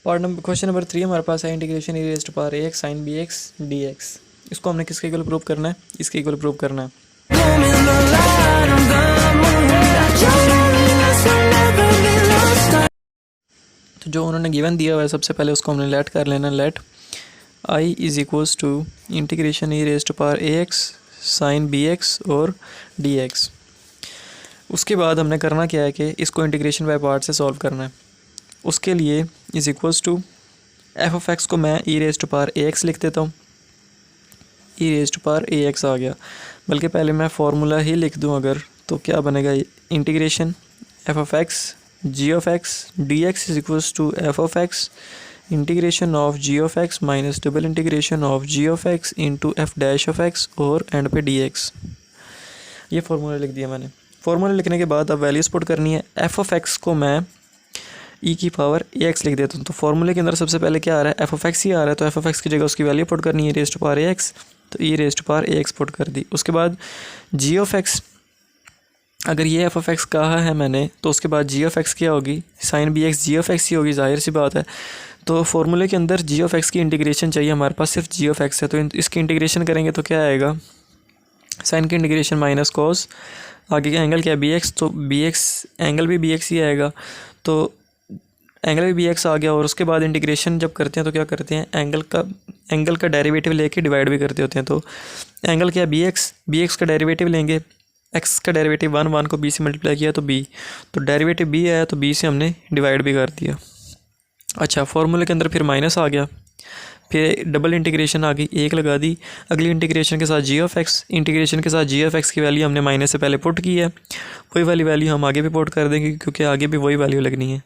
Question number 3 हमारे पास है integration e raise to power a x sine b x d x. इसको हमने किसके इक्वल प्रूव करना है? इसके इक्वल प्रूव करना है। तो जो उन्होंने गिवन दिया हुआ है सबसे पहले उसको हमने लेट कर लेना। Let I is equals to integration e raise to power a x sine b x और डी एक्स। उसके बाद हमने करना क्या है कि इसको इंटीग्रेशन बाय पार्ट से सॉल्व करना है। उसके लिए is equals to f of x को मैं e raise to power a x लिख देता हूँ। E raise to power a x आ गया, बल्कि पहले मैं फार्मूला ही लिख दूँ अगर, तो क्या बनेगा? Integration f of x g of x d x is equals to f of x integration of g of x minus double integration of g of x into f dash of x और end पे d x. ये formula लिख दिया मैंने। Formula लिखने के बाद अब वैल्यूज पुट करनी है। एफ ऑफ एक्स को मैं ई की पावर ए एक्स लिख देता हूँ। तो फार्मूले के अंदर सबसे पहले क्या आ रहा है? एफ ऑफ एक्स ही आ रहा है, तो एफ ऑफ एक्स की जगह उसकी वैल्यू पुट करनी है raise to power a x, तो e raise to power a x put कर दी। उसके बाद जी ऑफ एक्स, अगर ये एफ ऑफ एक्स कहा है मैंने, तो उसके बाद जी ऑफ एक्स क्या होगी? Sine b x g of x ही होगी, जाहिर सी बात है। तो फार्मूले के अंदर जी ऑफ एक्स की इंटीग्रेशन चाहिए, हमारे पास सिर्फ जी ऑफ एक्स है, तो इसकी इंटीग्रेशन करेंगे तो क्या आएगा? साइन की इंटीग्रेशन माइनस कॉस, आगे का एंगल क्या है? बी एक्स, तो बी एक्स एंगल भी बी एक्स ही आएगा, तो एंगल भी बी एक्स आ गया। और उसके बाद इंटीग्रेशन जब करते हैं तो क्या करते हैं? एंगल का डेरिवेटिव लेके डिवाइड भी करते होते हैं। तो एंगल क्या है? बी एक्स का डेरिवेटिव लेंगे, एक्स का डेरिवेटिव 1 को बी से मल्टीप्लाई किया तो बी, तो डेरिवेटिव बी आया तो बी से हमने डिवाइड भी कर दिया। अच्छा, फार्मूले के अंदर फिर माइनस आ गया, फिर डबल इंटीग्रेशन आ गई, एक लगा दी। अगली इंटीग्रेशन के साथ जी ऑफ एक्स, इंटीग्रेशन के साथ जी ऑफ एक्स की वैल्यू हमने माइनस से पहले पुट की है, वही वाली वैल्यू हम आगे भी पुट कर देंगे क्योंकि आगे भी वही वैल्यू लगनी है।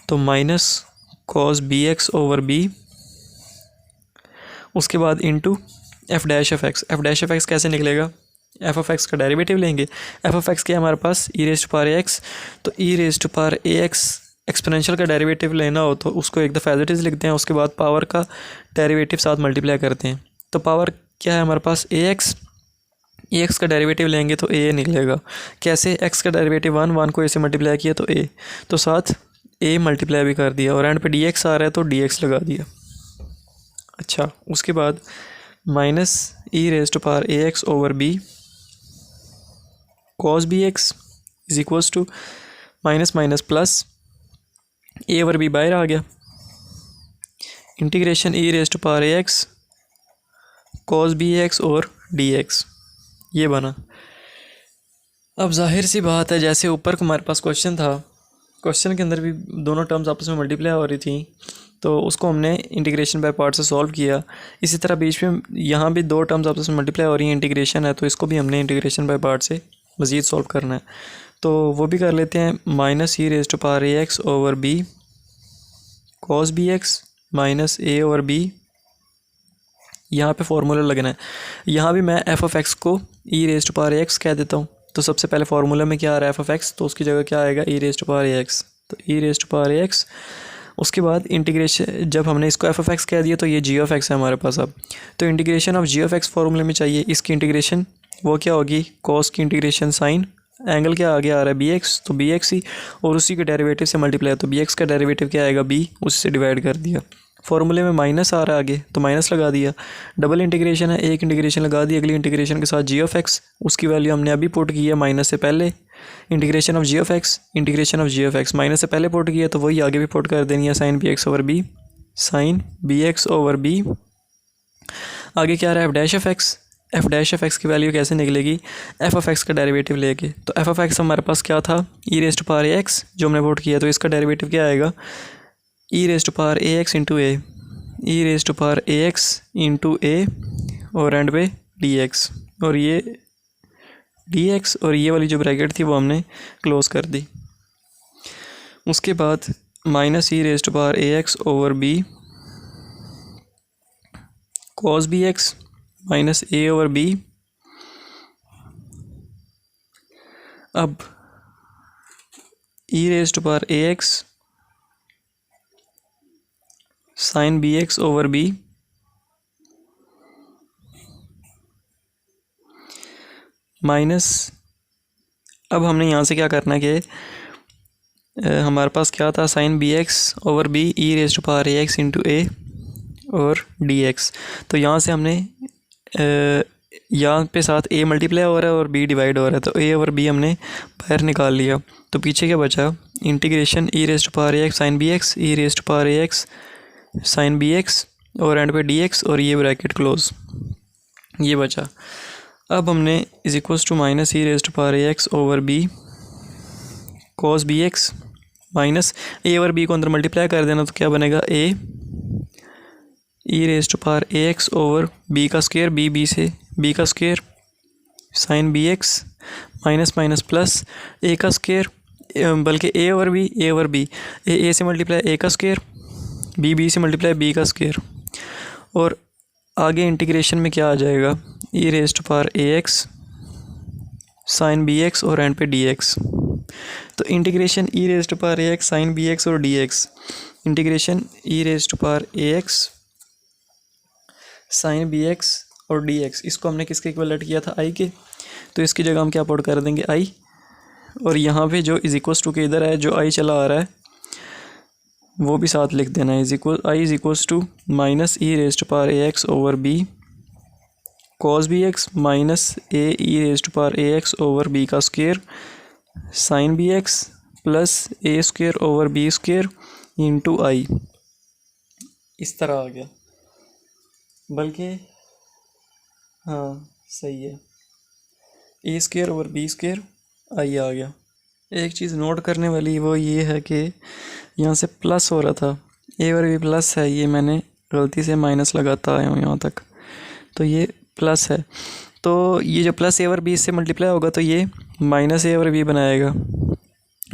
तो minus cos b x over b, उसके बाद into f dash of x. F dash of x कैसे निकलेगा? एफ ऑफ एक्स का डेरिवेटिव लेंगे। एफ ऑफ एक्स क्या है हमारे पास? E raise to power a x, तो e raise to power a x exponential का डेरिवेटिव लेना हो तो उसको एक दफ़ा एज इट इज़ लिखते हैं, उसके बाद पावर का डेरिवेटिव साथ मल्टीप्लाई करते हैं। तो पावर क्या है हमारे पास? ए एक्स का डेरिवेटिव लेंगे तो ए निकलेगा। कैसे? एक्स का डेरिवेटिव 1 को ए से मल्टीप्लाई किया तो ए, तो साथ ए मल्टीप्लाई भी कर दिया, और एंड पे डी एक्स आ रहा है तो डी एक्स लगा दिया। अच्छा, उसके बाद minus e raise to power a x over b cos b x is equals to minus minus plus a over b बाहर आ गया, integration e raise to power a x cos b x और d x, ये बना। अब जाहिर सी बात है, जैसे ऊपर हमारे पास क्वेश्चन था, क्वेश्चन के अंदर भी दोनों टर्म्स आपस में मल्टीप्लाई हो रही थी, तो उसको हमने इंटीग्रेशन बाय पार्ट से सॉल्व किया। इसी तरह बीच में यहाँ भी दो टर्म्स आपस में मल्टीप्लाई हो रही हैं, इंटीग्रेशन है, तो इसको भी हमने इंटीग्रेशन बाय पार्ट से मज़ीद सॉल्व करना है। तो वो भी कर लेते हैं। Minus e raise to power a x over b cos b x minus a over b, यहाँ पे फार्मूला लगना है। यहाँ भी मैं एफ ऑफ एक्स को e raise to power a x कह देता हूँ। तो सबसे पहले फार्मूला में क्या आ रहा है? एफ ऑफ एक्स, तो उसकी जगह क्या आएगा? E raise to power a x, तो e raise to power a x. उसके बाद इंटीग्रेशन, जब हमने इसको एफ ऑफ एक्स कह दिया तो ये जी ऑफ एक्स है हमारे पास अब, तो integration of g of x फार्मूले में चाहिए। इसकी इंटीग्रेशन वो क्या होगी? कॉस की इंटीग्रेशन साइन, एंगल क्या आगे आ रहा है? बी एक्स, तो बी एक्स ही, और उसी के डेरिवेटिव से मल्टीप्लाई, तो बी एक्स का डेरिवेटिव क्या आएगा? बी, उससे डिवाइड कर दिया। फार्मूले में माइनस आ रहा है आगे, तो माइनस लगा दिया। डबल इंटीग्रेशन है, एक इंटीग्रेशन लगा दी, अगली इंटीग्रेशन के साथ जी ऑफ एक्स, उसकी वैल्यू हमने अभी पुट की है माइनस से पहले। Integration of g of x, integration of g of x minus से पहले पुट किया, तो वही आगे भी पुट कर देनी है, sine b x over b, sine b x over b. आगे क्या आ रहा है? F dash of x. F dash of x की वैल्यू कैसे निकलेगी? एफ ऑफ एक्स का डेरिवेटिव लेके। तो एफ ऑफ एक्स हमारे पास क्या था? E raise to power a x, जो हमने पुट किया, तो इसका डेरिवेटिव क्या आएगा? E raise to power a x into a, e raise to power a x into a और एंड पे डी एक्स, और ये डी एक्स और ये वाली जो ब्रैकेट थी वो हमने क्लोज कर दी। उसके बाद minus e raise to power a x over b cos b x minus a over b. अब e raise to power a x sine b x over b minus, अब हमने यहाँ से क्या करना है कि हमारे पास क्या था, sine b x over b e raise to power a x into a और डी एक्स। तो यहाँ से हमने यहाँ पे साथ ए मल्टीप्लाई हो रहा है और बी डिवाइड हो रहा है, तो ए और बी हमने बाहर निकाल लिया। तो पीछे क्या बचा, integration e raise to power a x sine b x, e raise to power a x sine b x और एंड पे डी एक्स और ये ब्रैकेट क्लोज, ये बचा। अब हमने is equals to minus e raise to power a x over b cos b x minus a और b को अंदर मल्टीप्लाई कर देना, तो क्या बनेगा, a e raise to power a x over b का स्क्वायर, बी से बी का square sine b x minus minus plus a का स्क्वायर, बल्कि ए और बी ए से मल्टीप्लाई ए का स्क्वायर, बी से मल्टीप्लाई बी का स्क्वायर, और आगे इंटीग्रेशन में क्या आ जाएगा, e raise to power a x sine b x और एंड पे डी एक्स। तो integration e raise to power a x sine b x और d x, integration e raise to power a x sine b x और d x, इसको हमने किसके equivalent किया था, आई के, तो इसकी जगह हम क्या पुट कर देंगे, आई, और यहाँ पे जो इज इक्वल्स टू के इधर है जो आई चला आ रहा है वो भी साथ लिख देना है, I is equals to minus e raise to power a x over b cos b x minus a e raise to power a x over b का square sine b x plus a square over b square into I, इस तरह आ गया। बल्कि हाँ सही है, a square over b square I आ गया। एक चीज़ नोट करने वाली वो ये है कि यहाँ से प्लस हो रहा था, ए और बी प्लस है, ये मैंने गलती से माइनस लगाता आया हूँ यहाँ तक, तो ये प्लस है, तो ये जो प्लस ए और बी से मल्टीप्लाई होगा तो ये माइनस ए और बी बनाएगा,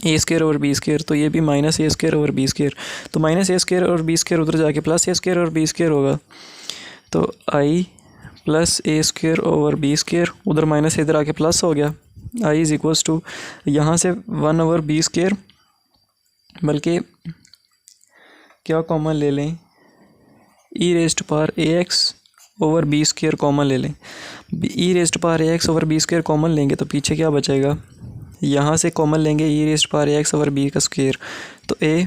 ए स्क्वायर और बी स्क्वायर, तो ये भी माइनस ए स्क्वायर और बी स्क्वायर, तो माइनस ए स्क्वायर और बी स्क्वायर उधर जाके प्लस ए स्क्वायर और बी स्क्वायर होगा, तो I plus a square over b square, उधर माइनस इधर आके प्लस हो गया, आई इज इक्वल्स टू यहाँ से 1 ओवर बी स्क्वायर, बल्कि क्या कॉमन ले लें, e raise to power a x over b square common ले लें, e raise to power a x over b square common लेंगे तो पीछे क्या बचेगा, यहाँ से कॉमन लेंगे e raise to power a x over b का स्क्वायर, तो ए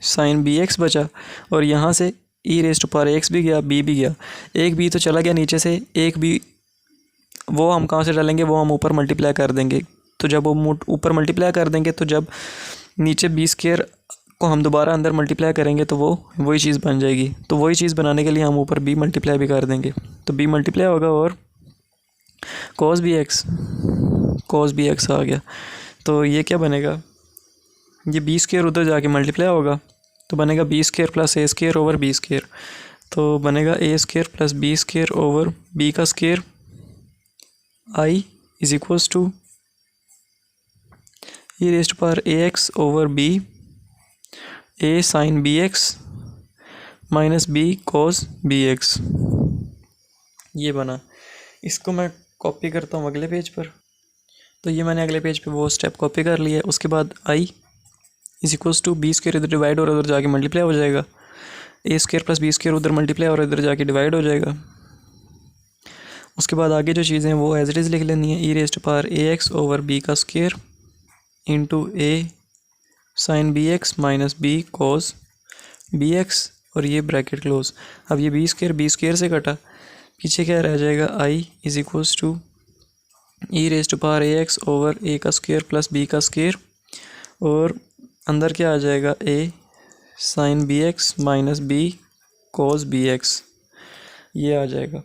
साइन बी एक्स बचा, और यहाँ से e raise to power x भी गया, बी भी गया, एक बी तो चला गया नीचे से, एक बी वो हम कहाँ से डालेंगे, वो हम ऊपर मल्टीप्लाई कर देंगे, तो जब वो ऊपर मल्टीप्लाई कर देंगे तो जब नीचे बी स्क्वायर को हम दोबारा अंदर मल्टीप्लाई करेंगे तो वो वही चीज़ बन जाएगी, तो वही चीज़ बनाने के लिए हम ऊपर बी मल्टीप्लाई भी कर देंगे, तो बी मल्टीप्लाई होगा और कॉस बी एक्स आ गया, तो ये क्या बनेगा, ये बी स्क्वायर उधर जाके मल्टीप्लाई होगा तो बनेगा b square plus a square over b square, तो बनेगा a square plus b square over b का square, I is equals to e raise to power a x over b a sine b x minus b cos b x, ये बना। इसको मैं copy करता हूँ अगले पेज पर, तो ये मैंने अगले पेज पे वो स्टेप कॉपी कर लिया है। उसके बाद I is equals to b square इधर डिवाइड और उधर जाके मल्टीप्लाई हो जाएगा, a square plus b square उधर मल्टीप्लाई और इधर जाके डिवाइड हो जाएगा। उसके बाद आगे जो चीज़ें हैं वो एज इट इज़ लिख लेनी है, e raise to power a x over b का square into a sine b x minus b cos b x, और ये ब्रैकेट क्लोज। अब ये बी स्क्वायर से कटा, पीछे क्या रह जाएगा, I is equals to e raise to power a x over a का स्क्वायर प्लस बी का स्क्वायर, और अंदर क्या आ जाएगा, a sine b x minus b cos b x, ये आ जाएगा।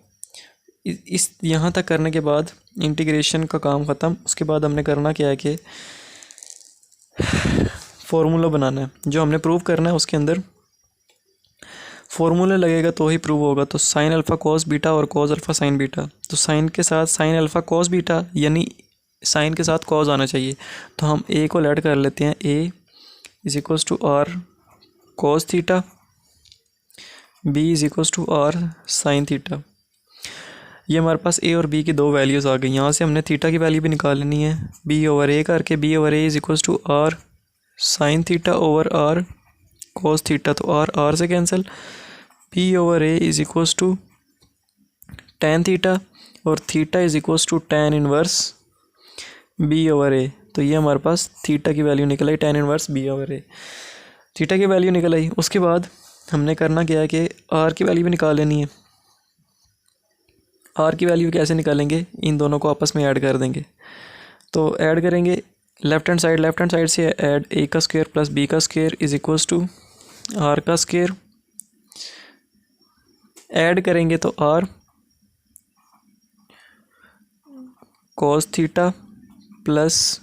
इस यहाँ तक करने के बाद इंटीग्रेशन का काम ख़त्म। उसके बाद हमने करना क्या है कि फॉर्मूला बनाना है, जो हमने प्रूव करना है उसके अंदर फॉर्मूला लगेगा तो ही प्रूव होगा। तो साइन अल्फ़ा कॉस बीटा और कॉस अल्फ़ा साइन बीटा, तो साइन के साथ साइन अल्फ़ा कॉस बीटा यानी साइन के साथ कॉस आना चाहिए, तो हम ए को ऐड कर लेते हैं, a is equals to r cos theta, b is equals to r sine theta. ये हमारे पास ए और बी की दो वैल्यूज़ आ गई। यहाँ से हमने थीटा की वैल्यू भी निकाल लेनी है, बी ओवर ए करके, b over a is equals to r sine theta over r cos theta, तो आर से cancel, b over a is equals to tan theta और theta is equals to tan inverse b over a, तो ये हमारे पास theta की value निकल आई tan inverse b over a, theta की वैल्यू निकल आई। उसके बाद हमने करना क्या है कि आर की वैल्यू भी निकाल लेनी है। आर की वैल्यू कैसे निकालेंगे, इन दोनों को आपस में ऐड कर देंगे। तो ऐड करेंगे लेफ्ट हैंड साइड से ऐड ए का स्क्वायर प्लस बी का square is equals to r का स्क्वायर। ऐड करेंगे तो r cos theta plus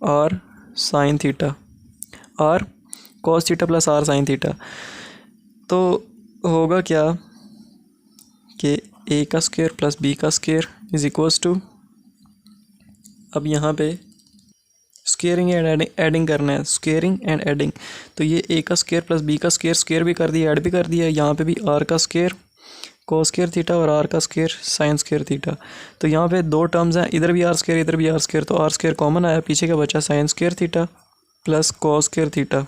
r sine theta, r cos theta plus r sine theta. तो होगा क्या कि ए का स्क्वायर प्लस बी का स्क्वायर इज इक्वल्स टू, अब यहाँ पे स्क्वेयरिंग एंड एडिंग करना है, स्क्वेयरिंग एंड एडिंग। तो ये ए का स्क्वायर प्लस बी का स्क्वायर, स्क्वेयर भी कर दिया ऐड भी कर दिया। यहाँ पे भी आर का स्क्वायर कोस स्क्वायर थीटा और आर का स्क्वायर साइन स्क्वायर थीटा। तो यहाँ पे दो टर्म्स हैं, इधर भी आर स्क्वायर इधर भी आर स्क्वायर, तो आर स्क्वायर कॉमन आया, पीछे का बचा sine square theta plus cos square theta.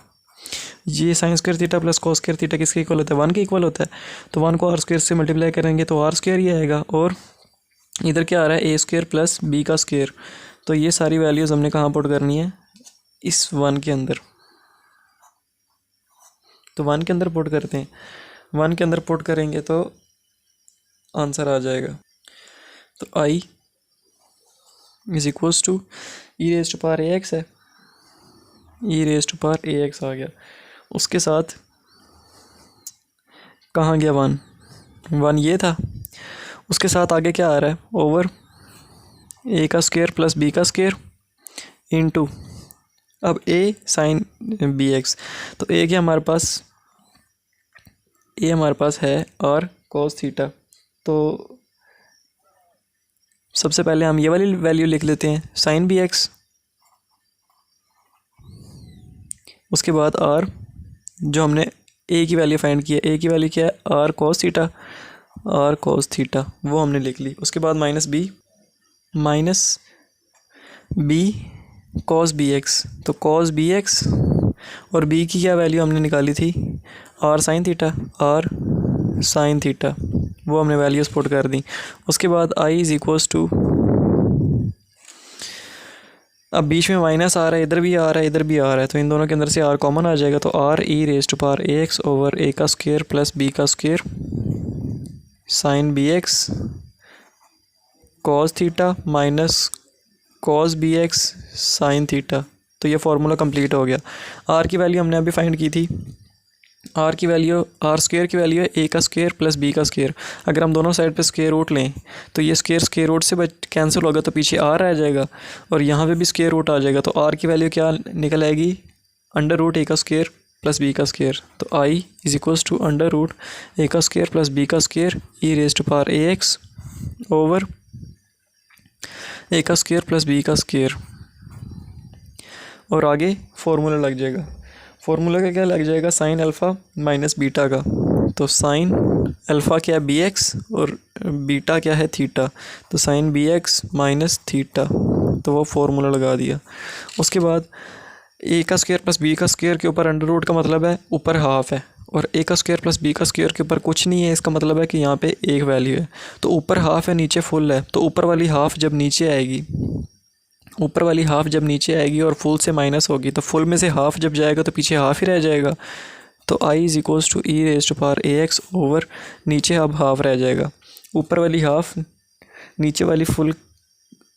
ये sine square theta plus cos square theta किसके इक्वल होता है, 1 के इक्वल होता है। तो 1 को आर स्क्वायर से मल्टीप्लाई करेंगे तो आर स्क्वायर ही आएगा। और इधर क्या आ रहा है, ए स्क्वायर प्लस बी का स्क्वायर। तो ये सारी वैल्यूज़ हमने कहाँ पुट करनी है, इस 1 के अंदर। तो 1 के अंदर पुट करते हैं, 1 के अंदर पुट करेंगे तो आंसर आ जाएगा। तो I is equals to e raise to power a x है, e raise to power a x आ गया। उसके साथ कहाँ गया 1, 1 ये था। उसके साथ आगे क्या आ रहा है, ओवर ए का स्क्वायर प्लस बी का स्क्वायर इनटू अब ए साइन बी एक्स। तो ए क्या हमारे पास, ए हमारे पास है और कॉस थीटा। तो सबसे पहले हम ये वाली वैल्यू लिख लेते हैं साइन बी एक्स, उसके बाद आर जो हमने ए की वैल्यू फाइंड की है, ए की वैल्यू क्या है r cos theta, r cos theta वो हमने लिख ली। उसके बाद minus b cos b x, तो कॉस बी एक्स और बी की क्या वैल्यू हमने निकाली थी r sine theta, r sine theta वो हमने वैल्यूज पुट कर दी। उसके बाद आई इज इक्वल्स टू, अब बीच में माइनस आ रहा है, इधर भी आ रहा है इधर भी आ रहा है, तो इन दोनों के अंदर से आर कॉमन आ जाएगा। तो r e raise to power a x over a का स्क्वायर प्लस बी का square sine b x cos theta minus cos b x sine theta. तो ये फार्मूला कंप्लीट हो गया। आर की वैल्यू हमने अभी फाइंड की थी, आर की वैल्यू आर स्क्वायर की वैल्यू है ए का स्क्वायर प्लस बी का स्क्वायर। अगर हम दोनों साइड पे स्क्वायर रूट लें तो ये स्क्वायर रूट से कैंसिल होगा, तो पीछे आर आ जाएगा और यहाँ पे भी स्क्वायर रूट आ जाएगा। तो आर की वैल्यू क्या निकल आएगी, अंडर रूट ए का स्क्वायर प्लस बी का स्क्वायर। तो I is equals to under root a का स्क्वायर प्लस बी का square e raise to power a x over a का स्क्वायर प्लस बी का स्क्वायर। और आगे फार्मूला लग जाएगा, फार्मूला का क्या लग जाएगा साइन अल्फ़ा माइनस बीटा का। तो साइन अल्फ़ा क्या है बी एक्स और बीटा क्या है थीटा, तो sine b x minus theta, तो वो फार्मूला लगा दिया। उसके बाद ए का स्क्वायर प्लस बी का स्क्वायर के ऊपर अंडर रूट का मतलब है ऊपर हाफ है, और ए का स्क्वायर प्लस बी का स्क्वायर के ऊपर कुछ नहीं है, इसका मतलब है कि यहाँ पे एक वैल्यू है। तो ऊपर हाफ है नीचे फुल है, तो ऊपर वाली हाफ जब नीचे आएगी, ऊपर वाली हाफ जब नीचे आएगी और फुल से माइनस होगी, तो फुल में से हाफ जब जाएगा तो पीछे हाफ ही रह जाएगा। तो I is equals to e raise to power a x over नीचे अब हाफ रह जाएगा, ऊपर वाली हाफ नीचे वाली फुल,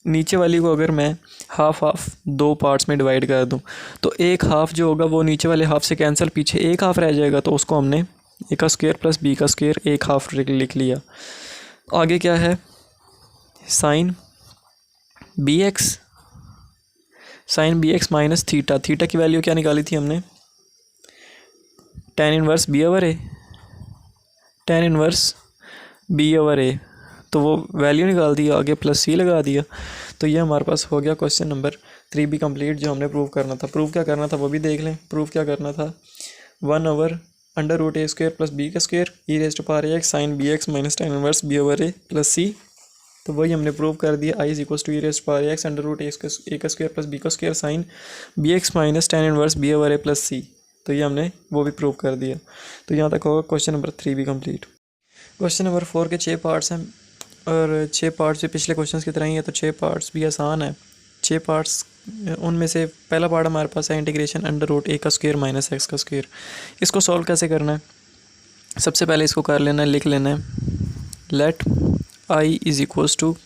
नीचे वाली को अगर मैं हाफ दो पार्ट्स में डिवाइड कर दूं तो एक हाफ जो होगा वो नीचे वाले हाफ से कैंसिल, पीछे एक हाफ रह जाएगा। तो उसको हमने ए का स्क्वायर प्लस बी का स्क्वायर एक हाफ लिख लिया। आगे क्या है sine b x, sine b x minus theta, theta की वैल्यू क्या निकाली थी हमने tan inverse b over a, tan inverse b over a, तो वो वैल्यू निकाल दी, आगे प्लस सी लगा दिया। तो ये हमारे पास हो गया क्वेश्चन नंबर 3 भी कंप्लीट, जो हमने प्रूव करना था। प्रूव क्या करना था वो भी देख लें। प्रूव क्या करना था, 1 over under root a square plus b का square e raise to power a x sine b x minus tan inverse b over a plus c, तो वही हमने प्रूव कर दिया। I is equals to e raise to power a x under root a का square plus b का square sine b x minus tan inverse b over a plus c, तो ये हमने वो भी प्रूव कर दिया। तो यहाँ तक होगा क्वेश्चन नंबर 3 भी कंप्लीट। क्वेश्चन नंबर 4 के 6 पार्ट्स हैं। और 6 पार्ट्स भी पिछले क्वेश्चंस की तरह ही है, तो 6 पार्ट्स भी आसान है। 6 पार्ट्स उनमें से पहला पार्ट हमारे पास है इंटीग्रेशन अंडर रूट ए का स्क्वायर माइनस एक्स का स्क्वायर। इसको सॉल्व कैसे करना है? सबसे पहले इसको कर लेना है, लिख लेना है let I is equals to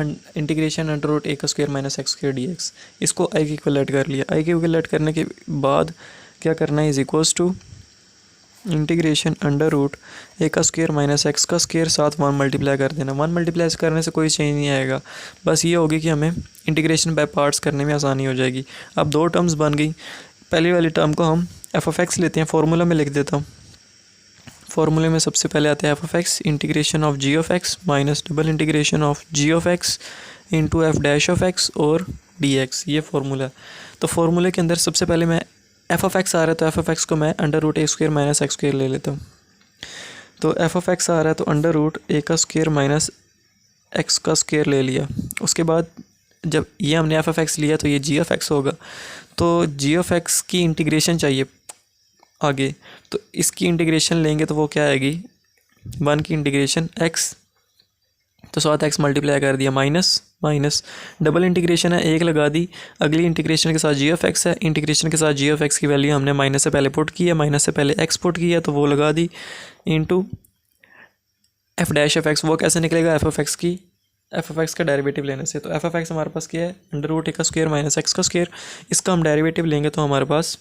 integration under root a का square minus x square d x. इसको आई के इक्वल लेट कर लिया। आई के इक्वल लेट करने के बाद क्या करना है? Is equals to integration under root a का स्क्वायर माइनस एक्स का स्क्वायर साथ 1 मल्टीप्लाई कर देना। 1 मल्टीप्लाई करने से कोई चेंज नहीं आएगा, बस ये होगी कि हमें इंटीग्रेशन बाय पार्ट्स करने में आसानी हो जाएगी। अब 2 टर्म्स बन गई। पहली वाली टर्म को हम एफ ऑफ एक्स लेते हैं, फार्मूला में लिख देता हूँ। फार्मूले में सबसे पहले आता है f of x integration of g of x minus double integration of g of x into f dash of x और डी एक्स, ये फार्मूला। तो फार्मूले के अंदर सबसे पहले मैं एफ ऑफ एक्स आ रहा है तो एफ ऑफ एक्स को मैं under root a square minus x square ले लेता हूँ। तो एफ ऑफ एक्स आ रहा है तो अंडर रूट ए का स्क्वायर माइनस एक्स का स्क्वायर ले लिया। उसके बाद जब ये हमने एफ ऑफ एक्स लिया तो ये जी ऑफ एक्स होगा। तो जी ऑफ एक्स की इंटीग्रेशन चाहिए आगे, तो इसकी इंटीग्रेशन लेंगे तो वो क्या आएगी? 1 की इंटीग्रेशन x, तो साथ एक्स मल्टीप्लाई कर दिया माइनस माइनस डबल इंटीग्रेशन है 1 लगा दी। अगली इंटीग्रेशन के साथ जी ऑफ एक्स है, इंटीग्रेशन के साथ जी ऑफ एक्स की वैल्यू हमने माइनस से पहले पुट की है, माइनस से पहले एक्स पुट किया तो वो लगा दी into f dash of x. वो कैसे निकलेगा? एफ ऑफ एक्स का डेरिवेटिव लेने से। तो एफ ऑफ एक्स हमारे पास क्या है? अंडर रूट ए का स्क्वायर माइनस एक्स का स्क्वायर। इसका हम डेरिवेटिव लेंगे तो हमारे पास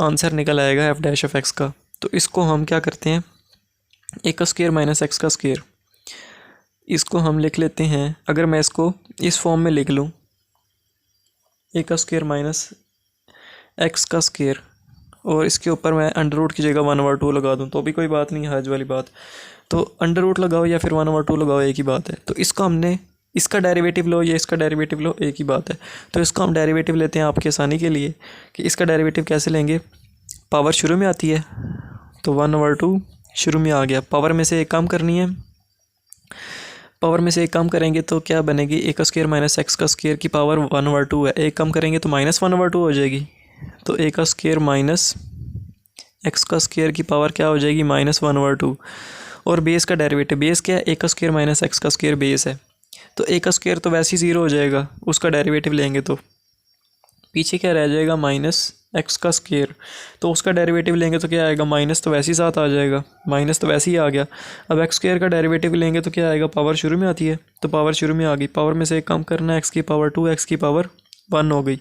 आंसर निकल आएगा एफ डैश ऑफ एक्स का। तो इसको हम क्या करते हैं? ए का स्क्वायर माइनस एक्स का स्क्वायर, इसको हम लिख लेते हैं। अगर मैं इसको इस फॉर्म में लिख लूँ, ए का स्क्वायर माइनस एक्स का स्क्वायर, और इसके ऊपर मैं अंडर रूट की जगह 1/2 लगा दूँ तो भी कोई बात नहीं, हर्ज वाली बात। तो अंडर रूट लगाओ या फिर 1/2 लगाओ, एक ही बात है। तो इसको हमने इसका डेरिवेटिव लो या इसका डेरिवेटिव लो, एक ही बात है। तो इसको हम डेरिवेटिव लेते हैं आपकी आसानी के लिए कि इसका डेरिवेटिव कैसे लेंगे। पावर शुरू में आती है तो 1/2 शुरू में आ गया, पावर में से एक कम करनी है। पावर में से एक कम करेंगे तो क्या बनेगी? ए का स्क्वायर माइनस एक्स का स्क्वायर की पावर 1/2 है, एक कम करेंगे तो माइनस 1/2 हो जाएगी। तो ए का स्क्वायर माइनस एक्स का स्क्वायर की पावर क्या हो जाएगी? माइनस 1/2। और बेस का डेरिवेटिव, बेस क्या है? ए का स्क्वायर माइनस एक्स का स्क्वायर बेस है, तो ए का स्क्वायर तो वैसे ही 0 हो जाएगा, उसका डेरिवेटिव लेंगे तो पीछे क्या रह जाएगा? माइनस एक्स का स्क्वायर। तो उसका डेरिवेटिव लेंगे तो क्या आएगा? माइनस तो वैसे ही साथ आ जाएगा, माइनस तो वैसे ही आ गया। अब एक्स स्क्वायर का डेरिवेटिव लेंगे तो क्या आएगा? पावर शुरू में आती है तो पावर शुरू में आ गई, पावर में से एक कम करना है, एक्स की पावर 2, एक्स की पावर 1 हो गई।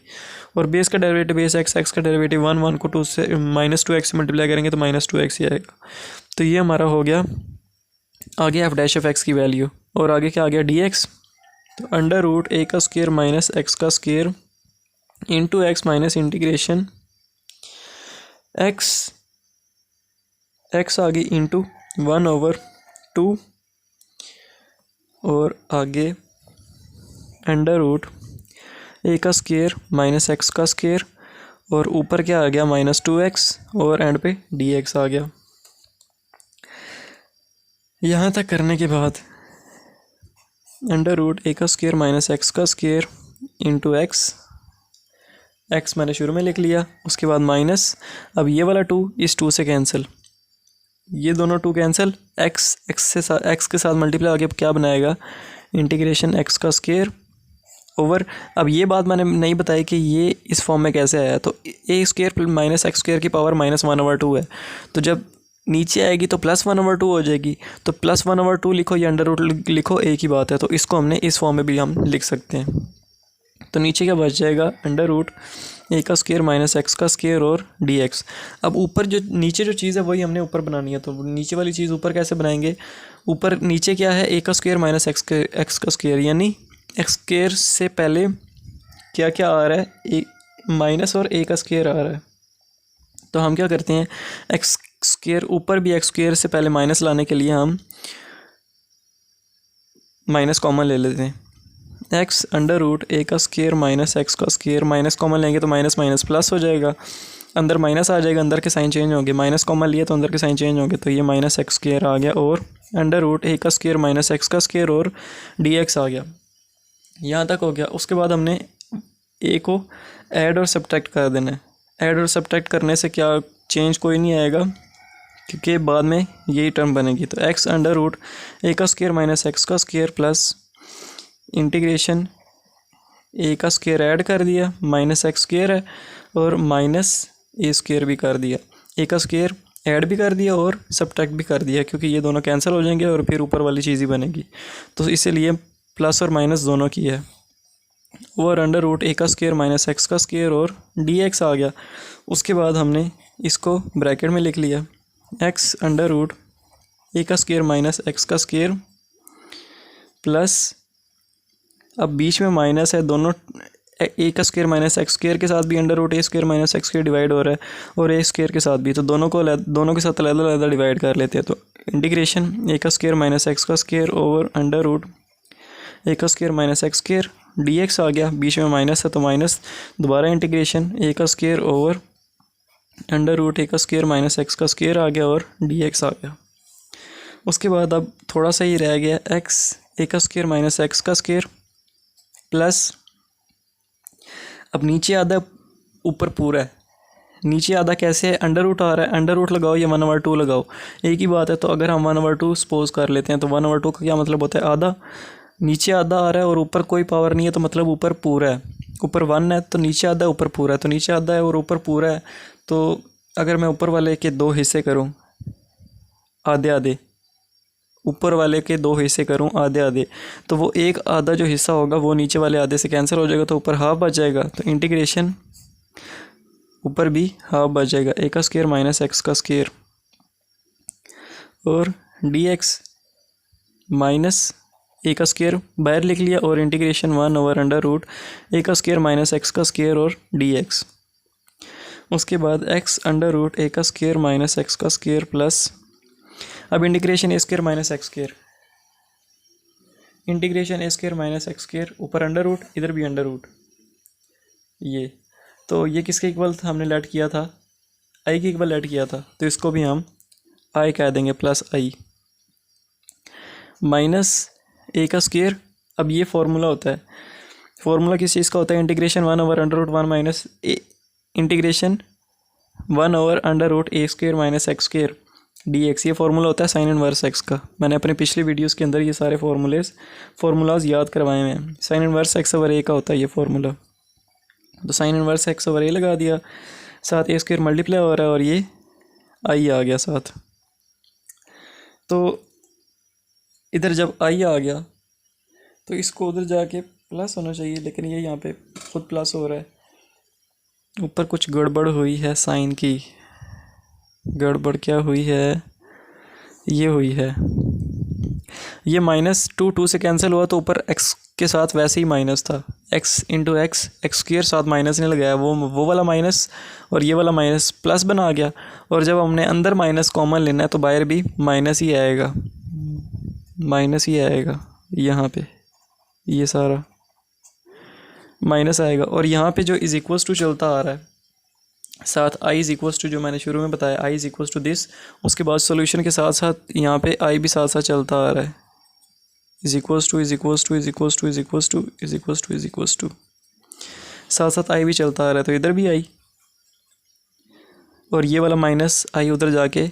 और बेस का डेरिवेटिव बेस एक्स, एक्स का डेरिवेटिव 1, 1 को 2 से -2x से मल्टीप्लाई करेंगे तो -2x ही आएगा। तो ये हमारा हो गया आगे एफ डैश ऑफ एक्स की वैल्यू। और आगे क्या आ गया? D x. तो अंडर रूट ए का स्क्वायर माइनस एक्स का square into x minus integration x, x आ गई इंटू 1/2 और आगे अंडर रूट ए का स्क्वायर माइनस एक्स का स्क्वायर और ऊपर क्या आ गया? -2x और एंड पे dx आ गया। यहाँ तक करने के बाद अंडर रूट ए का स्क्वायर माइनस एक्स का स्क्वायर इंटू एक्स, एक्स मैंने शुरू में लिख लिया, उसके बाद माइनस। अब ये वाला 2 इस 2 से कैंसिल, ये दोनों 2 कैंसिल, एक्स के साथ मल्टीप्लाई आगे क्या बनाएगा? इंटीग्रेशन एक्स का स्क्वायर ओवर। अब ये बात मैंने नहीं बताई कि ये इस फॉर्म में कैसे आया। तो ए स्क्वायर माइनस एक्स स्क्वायर की पावर -1/2 है, तो जब नीचे आएगी तो +1/2 हो जाएगी। तो +1/2 लिखो या अंडर रूट लिखो, एक ही बात है। तो इसको हमने इस फॉर्म में भी हम लिख सकते हैं। तो नीचे क्या बच जाएगा? अंडर रूट ए का स्क्वायर माइनस एक्स का स्क्वायर और डी एक्स। अब ऊपर जो नीचे जो चीज़ है वही हमने ऊपर बनानी है, तो नीचे वाली चीज़ ऊपर कैसे बनाएंगे? ऊपर नीचे क्या है? ए का स्क्वायर माइनस एक्स का स्क्वायर, यानी एक्स स्क्वायर से पहले क्या क्या आ रहा है? ए माइनस और ए का स्क्वायर आ रहा है। तो हम क्या करते हैं? एक्स स्क्वायर ऊपर भी एक्स स्क्वायर से पहले माइनस लाने के लिए हम माइनस कॉमन ले लेते हैं। एक्स अंडर रूट ए का स्क्वायर माइनस एक्स का स्क्वायर, माइनस कॉमन लेंगे तो माइनस माइनस प्लस हो जाएगा, अंदर माइनस आ जाएगा, अंदर के साइन चेंज होंगे। माइनस कॉमन लिया तो अंदर के साइन चेंज होंगे, तो ये माइनस एक्स स्क्वायर आ गया और अंडर रूट ए का स्क्वायर माइनस एक्स का स्क्वायर और डी एक्स आ गया। यहाँ तक हो गया। उसके बाद हमने ए को ऐड और सब्ट्रैक्ट कर देना है। ऐड और सब्ट्रैक्ट करने से क्या चेंज कोई नहीं आएगा, क्योंकि बाद में यही टर्म बनेगी। तो एक्स अंडर रूट ए का स्क्वायर माइनस एक्स का स्क्वायर प्लस इंटीग्रेशन ए का स्क्वायर ऐड कर दिया, माइनस एक्स स्क्वायर है, और माइनस ए स्क्वायर भी कर दिया, ए का स्क्वायर ऐड भी कर दिया और सबट्रैक्ट भी कर दिया, क्योंकि ये दोनों कैंसिल हो जाएंगे और फिर ऊपर वाली चीज़ ही बनेगी। तो इसीलिए प्लस और माइनस दोनों की है। और अंडर रूट ए का स्क्वायर माइनस एक्स का स्क्वायर और डी एक्स आ गया। उसके बाद हमने इसको ब्रैकेट में लिख लिया, एक्स अंडर रूट ए का स्क्वायर माइनस एक्स का स्क्वायर प्लस, अब बीच में माइनस है, दोनों ए का स्क्वायर माइनस एक्स स्क्वायर के साथ भी under root a square minus x square divide हो रहा है और ए स्क्वायर के साथ भी, तो दोनों के साथ अलग डिवाइड कर लेते हैं। तो इंटीग्रेशन ए का स्क्वायर माइनस एक्स का square over under root a का square minus x square d x आ गया, बीच में माइनस है तो माइनस, दोबारा इंटीग्रेशन ए का square over under root a का स्क्वायर माइनस एक्स का स्क्वायर आ गया और डी एक्स आ गया। उसके बाद अब थोड़ा सा ही रह गया, एक्स ए का स्क्वायर माइनस एक्स का स्क्वायर प्लस, अब नीचे आधा ऊपर पूरा है, नीचे आधा कैसे है, अंडर रूट आ रहा है, अंडर रूट लगाओ या 1/2 लगाओ, एक ही बात है। तो अगर हम 1/2 सपोज कर लेते हैं तो 1/2 का क्या मतलब होता है, आधा, नीचे आधा आ रहा है और ऊपर कोई पावर नहीं है तो मतलब ऊपर पूरा है, ऊपर 1 है तो नीचे आधा ऊपर पूरा है, तो नीचे आधा है और ऊपर पूरा है। तो अगर मैं ऊपर वाले के 2 हिस्से करूँ आधे आधे, ऊपर वाले के 2 हिस्से करूं आधे आधे, तो वो एक आधा जो हिस्सा होगा वो नीचे वाले आधे से कैंसिल हो जाएगा, तो ऊपर हाफ बच जाएगा। तो इंटीग्रेशन ऊपर भी हाफ बच जाएगा, ए का स्क्वायर माइनस एक्स का स्क्वायर और डी एक्स माइनस ए का स्क्वायर बाहर लिख लिया और integration 1 over under root a का स्क्वायर माइनस एक्स का स्क्वायर और डी एक्स। उसके बाद एक्स अंडर रूट ए का स्क्वायर माइनस एक्स का स्क्वायर प्लस, अब integration a square minus x square, integration a square minus x square, ऊपर under root इधर भी अंडर रूट, ये तो ये किसके इक्वल था, हमने लेट किया था आई के इक्वल लेट किया था, तो इसको भी हम आई कह देंगे प्लस आई माइनस ए का स्क्वायर। अब ये फार्मूला होता है, फार्मूला किस चीज़ का होता है, integration 1 over under root 1 minus a, integration 1 over under root a square minus x square d x, ये फार्मूला होता है साइन इनवर्स एक्स का। मैंने अपने पिछले वीडियोस के अंदर ये सारे फार्मूलाज याद करवाए हुए हैं। Sign inverse x over a का होता है ये फार्मूला, तो साइन इनवर्स एक्स ओवर ए लगा दिया, साथ ए स्क्वायर मल्टीप्लाई हो रहा है और ये आई आ गया साथ। तो इधर जब आई आ गया तो इसको उधर जाके प्लस होना चाहिए, लेकिन ये यहाँ पे खुद प्लस हो रहा है, ऊपर कुछ गड़बड़ हुई है, साइन की गड़बड़ क्या हुई है, ये हुई है, ये -2 से कैंसिल हुआ तो ऊपर x के साथ वैसे ही माइनस था, x इंटू एक्स स्क्वायर साथ माइनस नहीं लगाया, वो वाला माइनस और ये वाला माइनस प्लस बना गया। और जब हमने अंदर माइनस कॉमन लेना है तो बाहर भी माइनस ही आएगा, माइनस ही आएगा, यहाँ पे ये सारा माइनस आएगा। और यहाँ पे जो इज इक्वल्स टू चलता आ रहा है साथ आई इज इक्वल्स टू, जो मैंने शुरू में बताया आई इज इक्वल्स टू दिस, उसके बाद सॉल्यूशन के साथ साथ यहाँ पे आई भी साथ साथ चलता आ रहा है, is equals to is equals to is equals to is equals to is equals to is equals to, साथ साथ आई भी चलता आ रहा है, तो इधर भी आई और ये वाला माइनस आई उधर जाके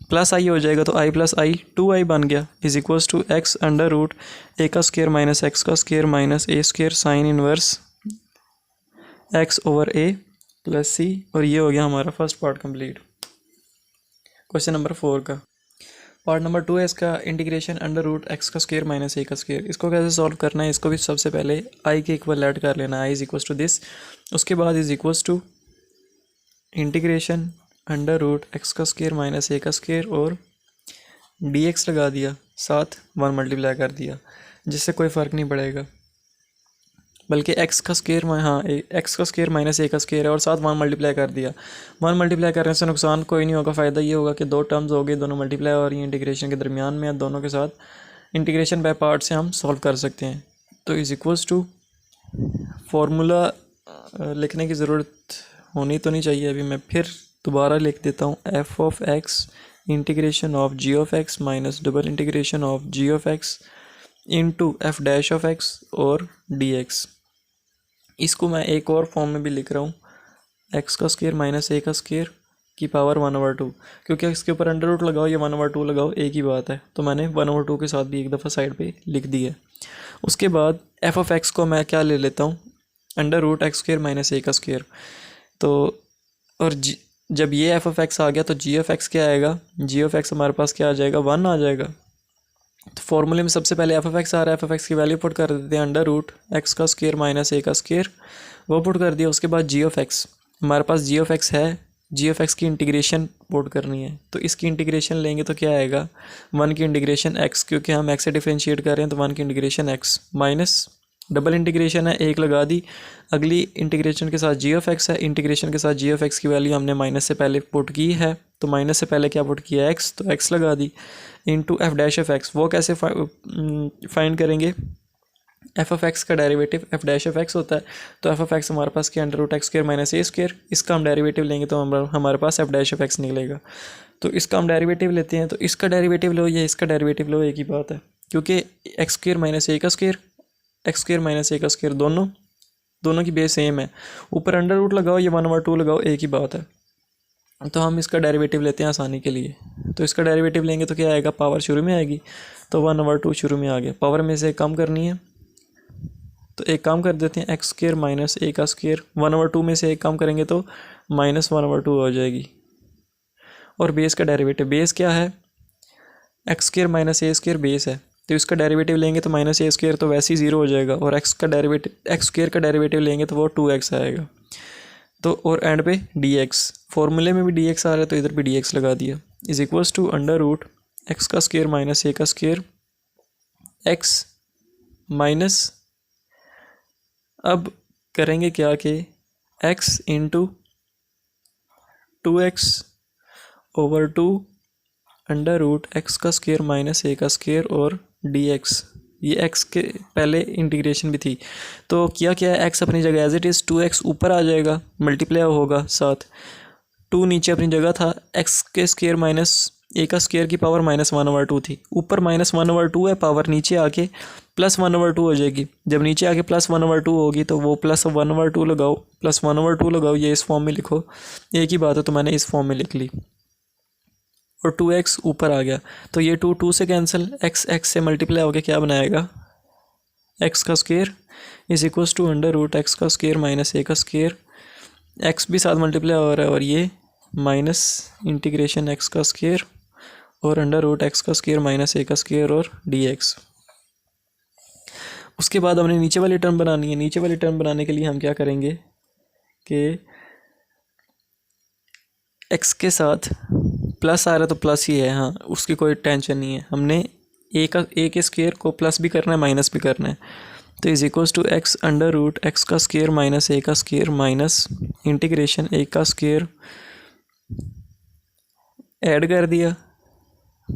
प्लस आई हो जाएगा, तो आई प्लस आई 2i बन गया, is equals to x under root a का स्क्वायर माइनस एक्स का square minus a square sine inverse x over a plus c. और ये हो गया हमारा first part complete. Question number 4 का पार्ट नंबर 2 है इसका, इंटीग्रेशन अंडर रूट एक्स का स्क्वायर माइनस ए का स्क्वायर। इसको कैसे सॉल्व करना है, इसको भी सबसे पहले आई के इक्वल ऐड कर लेना, i is equals to this, उसके बाद is equals to integration under root x का स्क्वायर माइनस ए का स्क्वायर और डी एक्स लगा दिया, साथ 1 मल्टीप्लाई कर दिया, जिससे कोई फ़र्क नहीं पड़ेगा, बल्कि एक्स का स्क्वायर एक्स का स्क्वायर माइनस ए का स्क्वायर है और साथ 1 मल्टीप्लाई कर दिया। 1 मल्टीप्लाई करने से नुकसान कोई नहीं होगा, फ़ायदा ये होगा कि 2 टर्म्स हो गए, दोनों मल्टीप्लाई और ये इंटीग्रेशन के दरमियान में, दोनों के साथ इंटीग्रेशन बाय पार्ट से हम सॉल्व कर सकते हैं। तो इज़ इक्वल्स टू फार्मूला लिखने की ज़रूरत होनी तो नहीं चाहिए, अभी मैं फिर दोबारा लिख देता हूँ, f of x integration of g of x minus double integration of g of x into f dash of x और डी एक्स। इसको मैं एक और फॉर्म में भी लिख रहा हूँ, एक्स का स्क्वायर माइनस ए का स्क्वायर की पावर 1/2, क्योंकि इसके ऊपर अंडर रूट लगाओ या 1/2 लगाओ एक ही बात है, तो मैंने 1/2 के साथ भी एक दफ़ा साइड पे लिख दी है। उसके बाद एफ ऑफ एक्स को मैं क्या ले लेता हूँ, under root x square minus a का स्क्र। तो और जब ये एफ ऑफ एक्स आ गया तो जी ऑफ एक्स क्या आएगा, जी ऑफ एक्स हमारे पास क्या आ जाएगा, 1 आ जाएगा। तो फॉर्मूले में सबसे पहले एफ ऑफ एक्स आ रहा है, एफ ऑफ एक्स की वैल्यू पुट कर देते हैं अंडर रूट एक्स का स्क्र माइनस ए का स्क्र, वो पुट कर दिया। उसके बाद जी ऑफ एक्स, हमारे पास जी ऑफ एक्स है, जी ऑफ एक्स की इंटीग्रेशन पुट करनी है, तो इसकी इंटीग्रेशन लेंगे तो क्या आएगा, 1 की इंटीग्रेशन एक्स, क्योंकि हम एक्स से डिफ्रेंशिएट कर रहे हैं तो 1 की integration x minus double integration है, एक लगा दी। अगली इंटीग्रेशन के साथ जी ऑफ एक्स है, इंटीग्रेशन के साथ जी ऑफ एक्स की वैल्यू हमने माइनस से पहले पुट की है, तो माइनस से पहले क्या पुट किया, एक्स, तो एक्स लगा दी into f dash of x. वो कैसे फाइंड करेंगे, एफ ऑफ एक्स का derivative f dash of x होता है, तो एफ ऑफ एक्स हमारे पास क्या under root x square minus a square, इसका हम डेरिवेटिव लेंगे तो हमारे पास एफ डैश ऑफ एक्स निकलेगा। तो इसका हम डेरिवेटिव लेते हैं, तो इसका डेरिवेटिव लो या इसका डेरिवेटिव लो एक ही बात है, क्योंकि एक्स स्क्र माइनस ए का square, x square minus a का स्क्र दोनों की बेस सेम है, ऊपर अंडर रूट लगाओ या 1/2 लगाओ एक ही बात है। तो हम इसका डेरिवेटिव लेते हैं आसानी के लिए, तो इसका डेरिवेटिव लेंगे तो क्या आएगा, पावर शुरू में आएगी, तो 1/2 शुरू में आ गया, पावर में से कम करनी है तो एक काम कर देते हैं, एक्स स्क्र माइनस ए का स्क्र, 1/2 में से एक काम करेंगे तो माइनस 1/2 हो जाएगी। और बेस का डेरिवेटिव, बेस क्या है, x square minus a square base है, तो इसका डेरिवेटिव लेंगे तो माइनस ए स्क्र तो वैसे ही 0 हो जाएगा, और एक्स स्क्र का डेरिवेटिव लेंगे तो वो 2x आएगा। तो और एंड पे dx, फॉर्मूले में भी dx आ रहा है तो इधर भी dx लगा दिया, is equals to under root x का स्क्र माइनस ए का स्क्र एक्स माइनस, अब करेंगे क्या कि x into 2x over 2 under root x का स्क्र माइनस ए का स्क्र और dx, ये x के पहले इंटीग्रेशन भी थी, तो क्या क्या है, x अपनी जगह एज इट इज़, 2x ऊपर आ जाएगा, मल्टीप्लाई होगा साथ, 2 नीचे अपनी जगह था, x के स्क्र माइनस ए का स्क्र की पावर -1/2 थी, ऊपर -1/2 है, पावर नीचे आके +1/2 हो जाएगी, जब नीचे आके +1/2 होगी तो वो +1/2 लगाओ, +1/2 लगाओ, ये इस फॉर्म में लिखो, एक ही बात है, तो मैंने इस फॉर्म में लिख ली, और 2x ऊपर आ गया, तो ये 2 से कैंसिल, x से मल्टीप्लाई होकर क्या बनाएगा, x का square is equals to under root x का स्क्र माइनस ए का स्क्र, x भी साथ मल्टीप्लाई हो रहा है, और ये माइनस इंटीग्रेशन x का स्क्र और अंडर रूट एक्स का स्क्र माइनस ए का स्क्र और dx। उसके बाद हमने नीचे वाली टर्म बनानी है, नीचे वाली टर्म बनाने के लिए हम क्या करेंगे कि x के साथ प्लस आ रहा है तो प्लस ही है, हाँ उसकी कोई टेंशन नहीं है, हमने ए के स्क्र को प्लस भी करना है माइनस भी करना है, तो is equals to x under root x का स्क्र माइनस ए का स्क्र माइनस इंटीग्रेशन ए का स्क्र ऐड कर दिया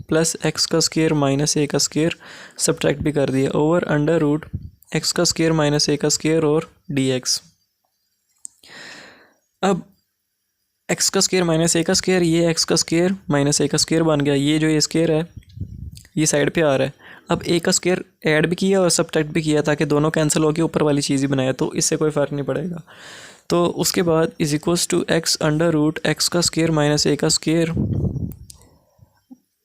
प्लस एक्स का स्क्र माइनस ए का स्क्र सब्ट्रैक्ट भी कर दिया ओवर अंडर रूट एक्स का स्क्र माइनस ए का स्क्र और dx। अब एक्स का स्क्र माइनस ए का स्क्र, ये एक्स का स्क्र माइनस ए का स्क्र बन गया, ये जो ये स्क्र है ये साइड पे आ रहा है। अब ए का स्क्र ऐड भी किया और सब्ट्रैक्ट भी किया ताकि दोनों कैंसिल होकर ऊपर वाली चीज़ ही बनाया, तो इससे कोई फ़र्क नहीं पड़ेगा। तो उसके बाद is equals to x under root x का स्क्र माइनस ए का स्क्र,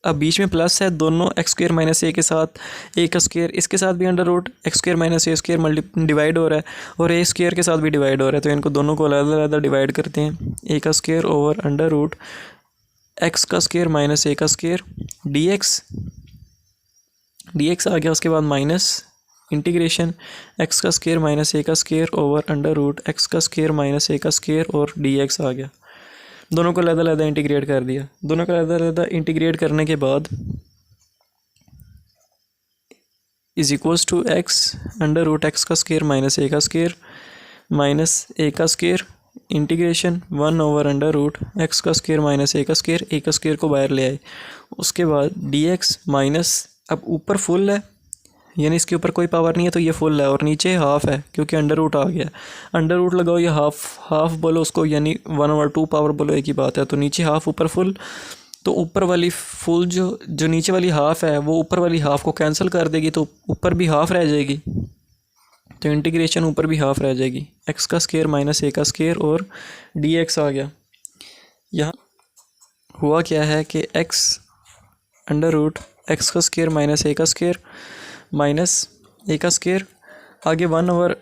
अब बीच में प्लस है, दोनों एक्स स्क्र माइनस ए के साथ ए का स्क्र, इसके साथ भी under root x square minus a square divide हो रहा है और ए स्क्र के साथ भी डिवाइड हो रहा है, तो इनको दोनों को अलग अलग डिवाइड करते हैं, ए का square over under root x का स्क्र माइनस ए का स्क्र dx आ गया। उसके बाद माइनस इंटीग्रेशन एक्स का स्क्र माइनस ए का square over under root x का स्क्र माइनस ए का स्क्र और dx आ गया। दोनों को अलग अलग इंटीग्रेट कर दिया। दोनों को अलग अलग इंटीग्रेट करने के बाद is equals to x under root x का स्क्र माइनस ए का स्क्र माइनस ए का square integration 1 over under root x का स्क्र माइनस ए का स्क्र को बाहर ले आए। उसके बाद dx माइनस, अब ऊपर फुल है यानी इसके ऊपर कोई पावर नहीं है तो ये फुल है, और नीचे हाफ है क्योंकि अंडर रूट आ गया। अंडर रूट लगाओ या हाफ बोलो उसको, यानी 1/2 पावर बोलो, एक ही बात है। तो नीचे हाफ ऊपर फुल, तो ऊपर वाली फुल जो नीचे वाली हाफ है वो ऊपर वाली हाफ को कैंसिल कर देगी, तो ऊपर भी हाफ रह जाएगी, तो इंटीग्रेशन ऊपर भी हाफ रह जाएगी। एक्स का स्क्र माइनस ए का स्क्र और dx आ गया। यहाँ हुआ क्या है कि x अंडर रूट एक्स का स्क्वायर माइनस ए का स्क्वायर माइनस ए का स्क्वायर, आगे 1 over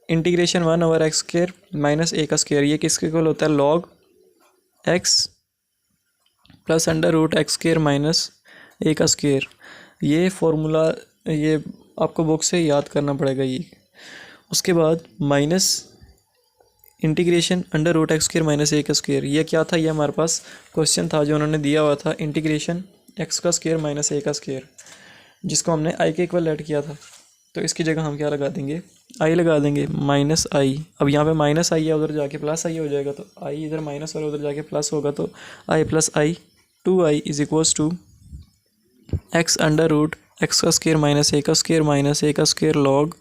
integration 1 over x square minus a का स्क्वायर, ये किसके इक्वल होता है log x plus under root x square minus a का स्क्वायर। ये फॉर्मूला ये आपको बुक से याद करना पड़ेगा ये। उसके बाद minus integration under root x square minus a का स्क्वायर, ये क्या था, ये हमारे पास क्वेश्चन था जो उन्होंने दिया हुआ था, इंटीग्रेशन एक्स का स्क्वायर माइनस ए का स्क्वायर, जिसको हमने आई के इक्वल ऐड किया था। तो इसकी जगह हम क्या लगा देंगे, आई लगा देंगे, माइनस आई। अब यहाँ पे माइनस आई है, उधर जाके प्लस आई हो जाएगा, तो आई इधर माइनस और उधर जाके प्लस होगा, तो I plus I 2i is equals to x under root x का स्क्वायर माइनस ए का square log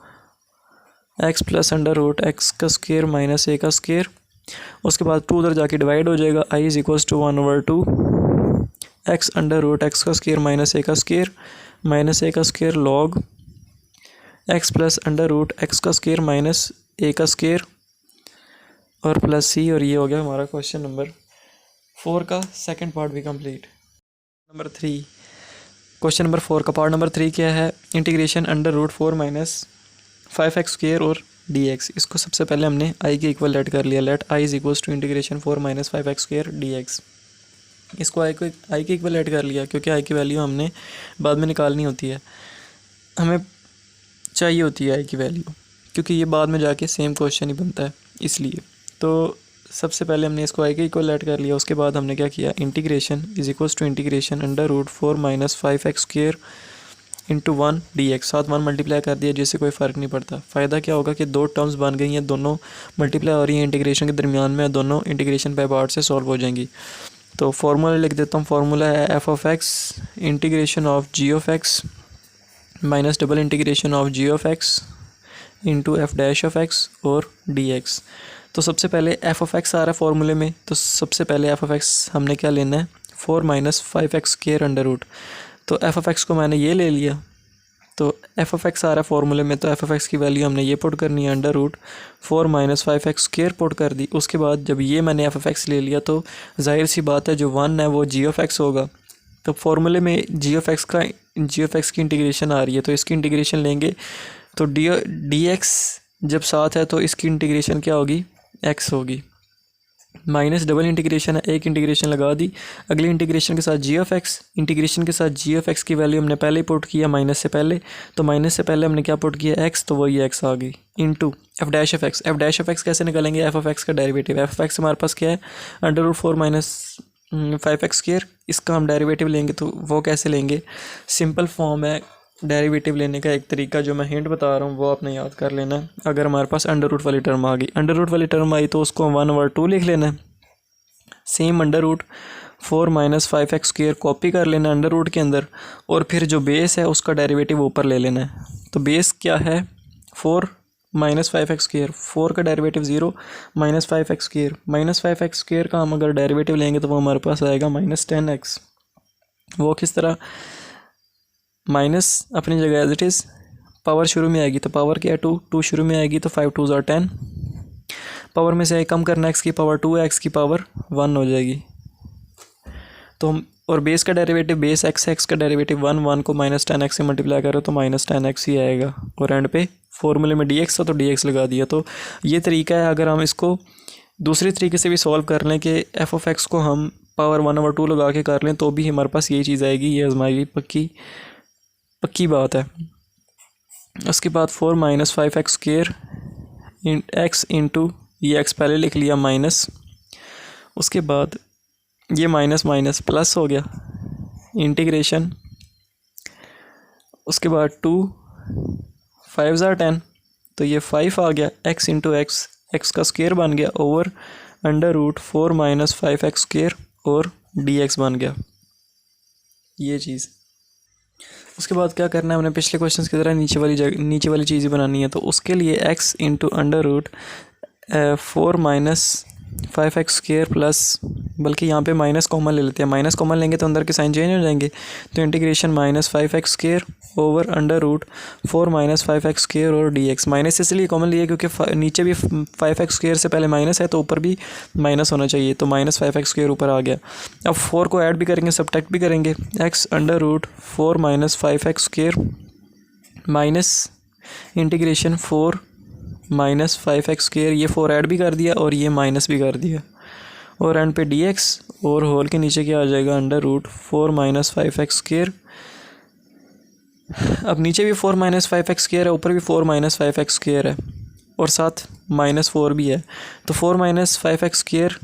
x plus under root x का स्क्वायर माइनस ए का स्क्वायर। उसके बाद 2 उधर जाके डिवाइड हो जाएगा, I is equals to 1/2 x under root x का स्क्वायर माइनस ए का square log x plus under root x का स्क्वायर माइनस ए का स्क्वायर और प्लस सी। और ये हो गया हमारा क्वेश्चन नंबर 4 का सेकंड पार्ट भी कंप्लीट। नंबर 3, क्वेश्चन नंबर 4 का पार्ट नंबर 3 क्या है, integration under root 4 minus 5x square और dx। इसको सबसे पहले हमने i के इक्वल लेट कर लिया, let i is equals to integration 4 minus 5x square dx। इसको i के इक्वल लेट कर लिया क्योंकि i की वैल्यू हमने बाद में निकालनी होती है, हमें चाहिए होती है i की वैल्यू, क्योंकि ये बाद में जाके सेम क्वेश्चन ही बनता है इसलिए। तो सबसे पहले हमने इसको i के इक्वल लेट कर लिया। उसके बाद हमने क्या किया, integration is equals to integration under root 4 minus 5x square into 1 dx, साथ 1 मल्टीप्लाई कर दिया जिससे कोई फ़र्क नहीं पड़ता। फ़ायदा क्या होगा कि 2 टर्म्स बन गई हैं, दोनों मल्टीप्लाई हो रही हैं इंटीग्रेशन के दरमियान में, दोनों इंटीग्रेशन बाय पार्ट से सॉल्व हो जाएंगी। तो फार्मूला लिख देता हूँ, फार्मूला है f of x integration of g of x minus double integration of g of x into f dash of x और डी एक्स। तो सबसे पहले एफ ऑफ एक्स आ रहा है फार्मूले में, तो सबसे पहले एफ ऑफ एक्स हमने क्या लेना है, 4 minus 5x square under root. तो एफ ऑफ एक्स को मैंने ये ले लिया, तो एफ ऑफ एक्स आ रहा है फॉर्मूले में, तो एफ ऑफ एक्स की वैल्यू हमने ये पुट करनी है, under root 4 minus 5x square put कर दी। उसके बाद जब ये मैंने एफ ऑफ एक्स ले लिया तो जाहिर सी बात है जो 1 है वो जी ऑफ एक्स होगा। तो फार्मूले में जी ऑफ एक्स की इंटीग्रेशन आ रही है, तो इसकी इंटीग्रेशन लेंगे तो डी एक्स जब साथ है तो इसकी इंटीग्रेशन क्या होगी, एक्स होगी। माइनस डबल इंटीग्रेशन है, एक इंटीग्रेशन लगा दी, अगली इंटीग्रेशन के साथ जी ऑफ एक्स, इंटीग्रेशन के साथ जी ऑफ एक्स की वैल्यू हमने पहले ही पुट किया माइनस से पहले, तो माइनस से पहले हमने क्या पुट किया, एक्स, तो वही एक्स आ गई into f dash of x. F dash of x कैसे निकालेंगे, एफ ऑफ एक्स का डेरिवेटिव, एफ ऑफ एक्स हमारे पास क्या है, under root 4 minus 5x square, इसका हम डेरिवेटिव लेंगे तो वो कैसे लेंगे, सिंपल फॉर्म है डेरिवेटिव लेने का एक तरीका जो मैं हिंट बता रहा हूँ वो आपने याद कर लेना है। अगर हमारे पास अंडर रूट वाली टर्म आ गई, अंडर रूट वाली टर्म आई तो उसको 1/2 लिख लेना है, same under root 4 minus 5x square copy कर लेना अंडर रूट के अंदर, और फिर जो बेस है उसका डेरिवेटिव ऊपर ले लेना है। तो बेस क्या है, 4 माइनस 5x स्क्वायर, 4 का derivative 0 minus 5x square, minus 5x square का हम अगर डेरिवेटिव लेंगे तो वो हमारे पास आएगा माइनस 10x। वो किस तरह, माइनस अपनी जगह एज इट इज़, पावर शुरू में आएगी तो पावर क्या है 2 शुरू में आएगी तो 5 2 = 10, पावर में से कम करना x की पावर 2 है, x की पावर 1 हो जाएगी। तो हम और बेस का डेरिवेटिव बेस x का डेरिवेटिव 1 को माइनस 10x से मल्टीप्लाई करो तो माइनस 10x ही आएगा, और एंड पे फॉर्मूले में dx था तो dx लगा दिया। तो ये तरीका है, अगर हम इसको दूसरे तरीके से भी सॉल्व कर लें कि एफ ऑफ एक्स को हम पावर 1/2 लगा के कर लें तो भी हमारे पास यही चीज़ आएगी, ये आजमाएगी, पक्की बात है। उसके बाद 4 minus 5x square x into ये एक्स पहले लिख लिया माइनस, उसके बाद ये माइनस माइनस प्लस हो गया इंटीग्रेशन, उसके बाद 2 5 * 10 तो ये 5 आ गया, x इंटू एक्स का स्क्वायर बन गया over under root 4 minus 5x square और dx बन गया ये चीज़। उसके बाद क्या करना है, हमने पिछले क्वेश्चन की तरह नीचे वाली चीज़ ही बनानी है। तो उसके लिए x into under root 4 minus 5x² plus, बल्कि यहाँ पे माइनस कॉमन ले लेते हैं, माइनस कॉमन लेंगे तो अंदर के साइन चेंज हो जाएंगे, तो इंटीग्रेशन -5x² ओवर √4 -5x² और dx। माइनस इसलिए कॉमन लिया क्योंकि नीचे भी 5x² से पहले माइनस है तो ऊपर भी माइनस होना चाहिए, तो -5x² ऊपर आ गया। अब 4 को ऐड भी करेंगे, सब्ट्रैक्ट भी करेंगे, x√4 -5x² minus integration 4 -5x², ये 4 ऐड भी कर दिया और ये माइनस भी कर दिया, और एंड पे dx, और होल के नीचे क्या आ जाएगा √4 -5x²। अब नीचे भी 4 -5x² है, ऊपर भी 4 -5x² है, और साथ -4 भी है, तो 4 -5x²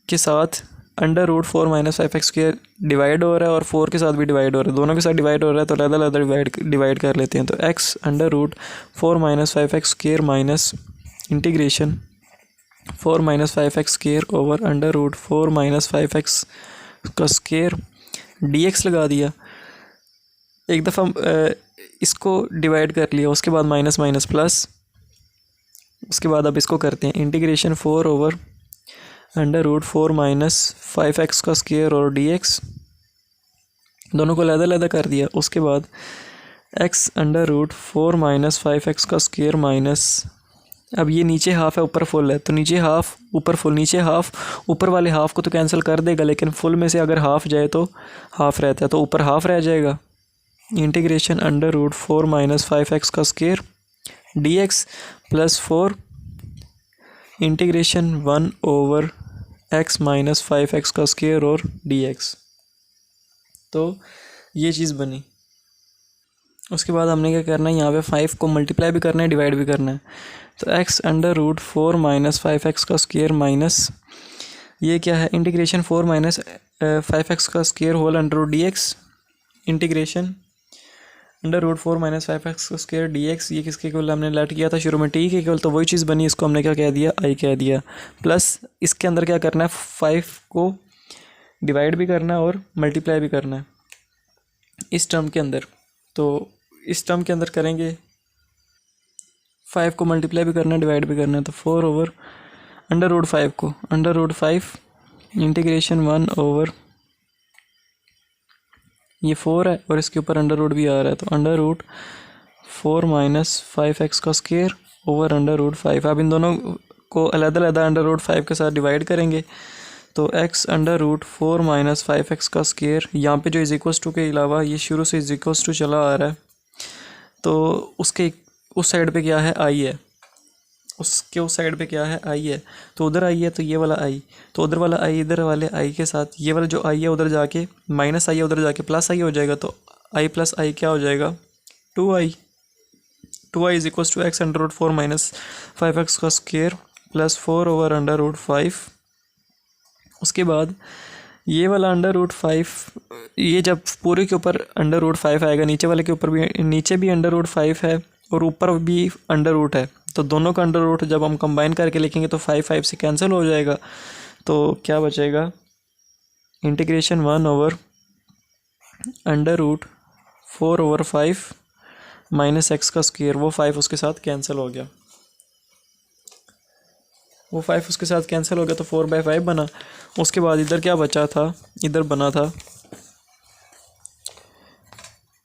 के साथ √4 -5x² डिवाइड हो रहा है और 4 के साथ भी डिवाइड हो रहा है, दोनों के साथ डिवाइड हो रहा है, तो अलग-अलग डिवाइड कर लेते हैं। तो x √4 -5x² minus integration 4 -5x² over √4 -5x² dx लगा दिया, एक दफ़ा इसको डिवाइड कर लिया, उसके बाद माइनस माइनस प्लस, उसके बाद अब इसको करते हैं इंटीग्रेशन 4 ओवर √4 -5x² और dx, दोनों को अलग-अलग कर दिया। उसके बाद x √4 -5x² माइनस, अब ये नीचे हाफ है ऊपर फुल है, तो नीचे हाफ ऊपर फुल, नीचे हाफ ऊपर वाले हाफ को तो कैंसिल कर देगा, लेकिन फुल में से अगर हाफ जाए तो हाफ रहता है, तो ऊपर हाफ रह जाएगा। Integration √4 -5x² dx plus 4 integration 1 over x -5x² और dx, तो ये चीज़ बनी। उसके बाद हमने क्या करना है, यहाँ पे 5 को मल्टीप्लाई भी करना है, डिवाइड भी करना है, तो x √4 -5x² माइनस ये क्या है integration 4 -5x² whole dx, integration √4 -5x² dx, ये किसके इक्वल हमने लेट किया था शुरू में, t के इक्वल, तो वही चीज़ बनी, इसको हमने क्या कह दिया i कह दिया, प्लस इसके अंदर क्या करना है 5 को डिवाइड भी करना है और मल्टीप्लाई भी करना है इस टर्म के अंदर, तो इस टर्म के अंदर करेंगे 5 को मल्टीप्लाई भी करना है, डिवाइड भी करना है, तो 4 ओवर √5 को √5 इंटीग्रेशन 1 ओवर ये 4 है और इसके ऊपर अंडर रूट भी आ रहा है, तो √4 -5x² ओवर √5। अब इन दोनों को अलग-अलग √5 के साथ डिवाइड करेंगे, तो x √4 -5x², यहाँ पे जो इज इक्वल्स टू के अलावा ये शुरू से इज इक्वल्स टू चला आ रहा है, तो उसके उस साइड पे क्या है i है, उसके उस साइड पे क्या है i है, तो उधर i है तो ये वाला i, तो उधर वाला i इधर वाले i के साथ ये वाला जो i है उधर जाके माइनस i है, उधर जाके प्लस i हो जाएगा, तो i प्लस i क्या हो जाएगा 2i is equals to x √4 -5x² plus 4 over √5। उसके बाद ये वाला √5, ये जब पूरे के ऊपर √5 आएगा, नीचे वाले के ऊपर भी, नीचे भी √5 है और ऊपर भी अंडर है, तो दोनों का अंडर रूट जब हम कंबाइन करके लिखेंगे तो 5 से कैंसिल हो जाएगा, तो क्या बचेगा इंटीग्रेशन 1 ओवर √4 ओवर 5 -x², वो 5 उसके साथ कैंसिल हो गया, वो 5 उसके साथ कैंसिल हो गया, तो 4/5 बना। उसके बाद इधर क्या बचा था, इधर बना था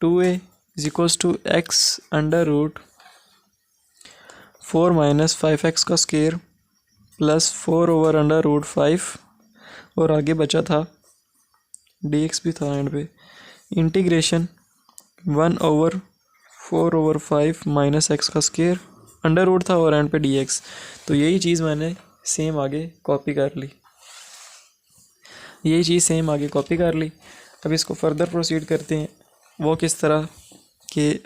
2a is equals to x √4 -5x² plus 4 over √5, और आगे बचा था dx भी था एंड पे, integration 1 over 4 over 5 -x² under root था और एंड पे dx, तो यही चीज़ मैंने सेम आगे कॉपी कर ली, यही चीज़ सेम आगे कॉपी कर ली। अब इसको फर्दर प्रोसीड करते हैं, वो किस तरह कि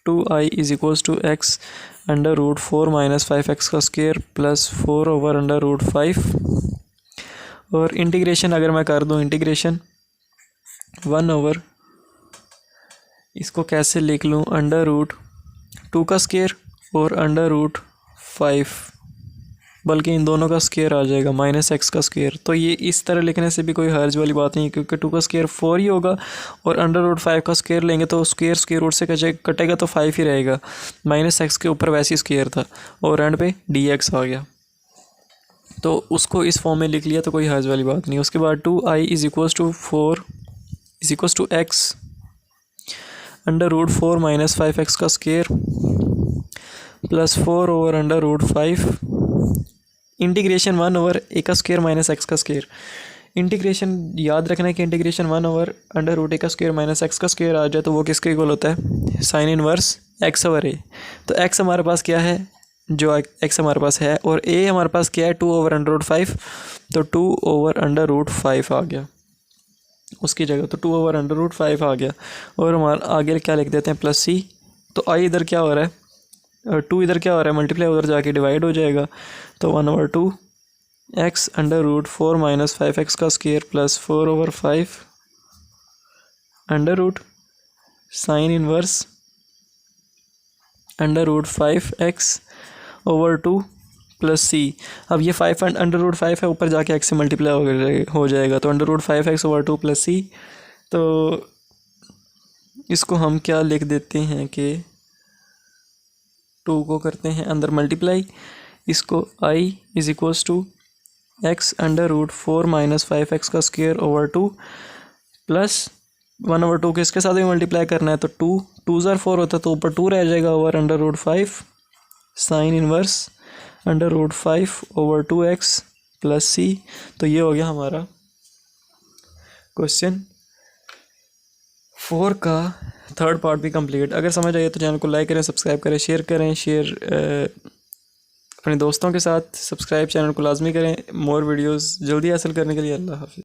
2i is equals to x √4 -5x² plus 4 over √5, और इंटीग्रेशन अगर मैं कर दूं इंटीग्रेशन 1 ओवर, इसको कैसे लिख लूं, √2 का स्क्वायर और √5, बल्कि इन दोनों का स्क्वायर आ जाएगा -x का स्क्वायर, तो ये इस तरह लिखने से भी कोई हर्ज वाली बात नहीं है, क्योंकि 2 का स्क्वायर 4 ही होगा और √5 का स्क्वायर लेंगे तो स्क्वायर रूट से कटेगा तो 5 ही रहेगा, -x के ऊपर वैसे ही स्क्वायर था और एंड पे dx आ गया। तो उसको इस फॉर्म में लिख लिया तो कोई हर्ज वाली बात नहीं। उसके बाद 2i is equals to 4 is equals to x under root 4 minus 5x का square plus 4 over under root 5 integration 1 over a का स्केयर माइनस एक्स का स्केयर। इंटीग्रेशन याद रखना है कि integration 1 over under root a का स्केयर माइनस एक्स का square आ जाए तो वो किसके इक्वल होता है, sine inverse x over a. तो एक्स हमारे पास क्या है, जो एक्स हमारे पास है, और ए हमारे पास क्या है 2 ओवर अंडर रूट 5, तो 2 ओवर अंडर रूट 5 आ गया उसकी जगह, तो 2 ओवर अंडर रूट 5 आ गया। और हमारा आगे क्या लिख देते हैं प्लस सी। तो आई इधर क्या हो रहा है, 2 इधर क्या हो रहा है, मल्टीप्लाई उधर जाके डिवाइड हो जाएगा, तो 1 over 2 x under root 4 minus 5x का square plus 4 over 5 under root sine inverse under root 5x over 2 plus c. अब ये 5 अंडर रूट 5 है, ऊपर जाके x से मल्टीप्लाई हो जाएगा, तो under root 5x over 2 plus c. तो इसको हम क्या लिख देते हैं कि 2 को करते हैं अंदर मल्टीप्लाई, इसको i is equals to x under root 4 minus 5x का स्क्वायर ओवर 2 प्लस 1 ओवर 2 किसके साथ भी मल्टीप्लाई करना है, तो 2 ज़ार 4 होता है, तो ऊपर 2 रह जाएगा over under root 5 sine inverse under root 5 over 2x plus c. तो ये हो गया हमारा क्वेश्चन 4 का थर्ड पार्ट भी कंप्लीट। अगर समझ आइए तो चैनल को लाइक करें, सब्सक्राइब करें, शेयर करें, अपने दोस्तों के साथ सब्सक्राइब चैनल को लाजमी करें। मोर वीडियोस जल्दी हासिल करने के लिए अल्लाह हाफिज़।